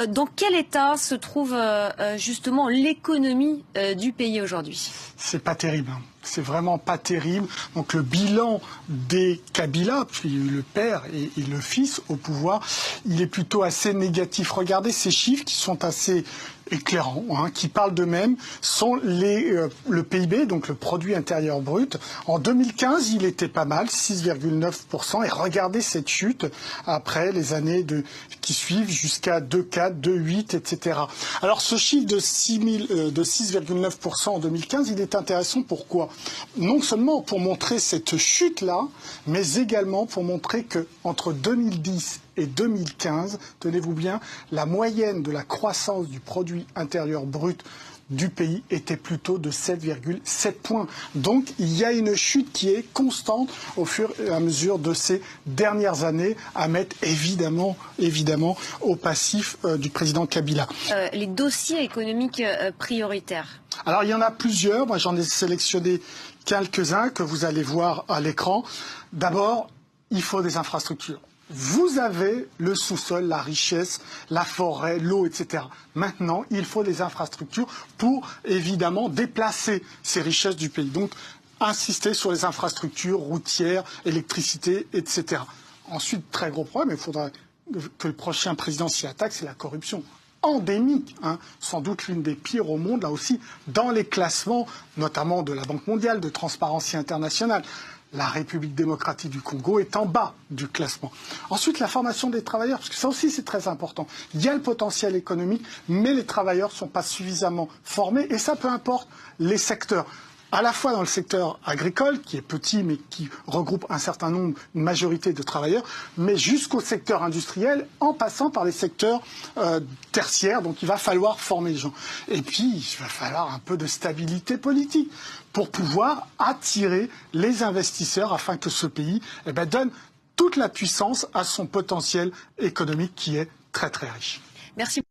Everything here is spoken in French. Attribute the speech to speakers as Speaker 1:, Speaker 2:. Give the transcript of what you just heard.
Speaker 1: Dans quel état se trouve justement l'économie du pays aujourd'hui?
Speaker 2: C'est pas terrible. C'est vraiment pas terrible. Donc le bilan des Kabila, puis le père et le fils au pouvoir, il est plutôt assez négatif. Regardez ces chiffres qui sont assez éclairants, qui parlent d'eux-mêmes, sont le PIB, donc le produit intérieur brut. En 2015, il était pas mal, 6,9%. Et regardez cette chute après les années qui suivent jusqu'à 2,4, 2,8, etc. Alors ce chiffre de 6,9% en 2015, il est intéressant. Pourquoi? Non seulement pour montrer cette chute-là, mais également pour montrer qu'entre 2010 et 2015, tenez-vous bien, la moyenne de la croissance du produit intérieur brut du pays était plutôt de 7,7 points. Donc il y a une chute qui est constante au fur et à mesure de ces dernières années, à mettre évidemment au passif du président Kabila.
Speaker 1: Les dossiers économiques prioritaires.
Speaker 2: Alors il y en a plusieurs, moi j'en ai sélectionné quelques-uns que vous allez voir à l'écran. D'abord, il faut des infrastructures. Vous avez le sous-sol, la richesse, la forêt, l'eau, etc. Maintenant, il faut des infrastructures pour, évidemment, déplacer ces richesses du pays. Donc, insister sur les infrastructures routières, électricité, etc. Ensuite, très gros problème, il faudra que le prochain président s'y attaque, c'est la corruption. Endémique, sans doute l'une des pires au monde, là aussi, dans les classements, notamment de la Banque mondiale, de Transparency International. La République démocratique du Congo est en bas du classement. Ensuite, la formation des travailleurs, parce que ça aussi c'est très important. Il y a le potentiel économique, mais les travailleurs ne sont pas suffisamment formés, et ça peu importe les secteurs. À la fois dans le secteur agricole, qui est petit, mais qui regroupe un certain nombre, une majorité de travailleurs, mais jusqu'au secteur industriel, en passant par les secteurs tertiaires. Donc il va falloir former les gens. Et puis, il va falloir un peu de stabilité politique pour pouvoir attirer les investisseurs afin que ce pays donne toute la puissance à son potentiel économique qui est très très riche.
Speaker 1: Merci.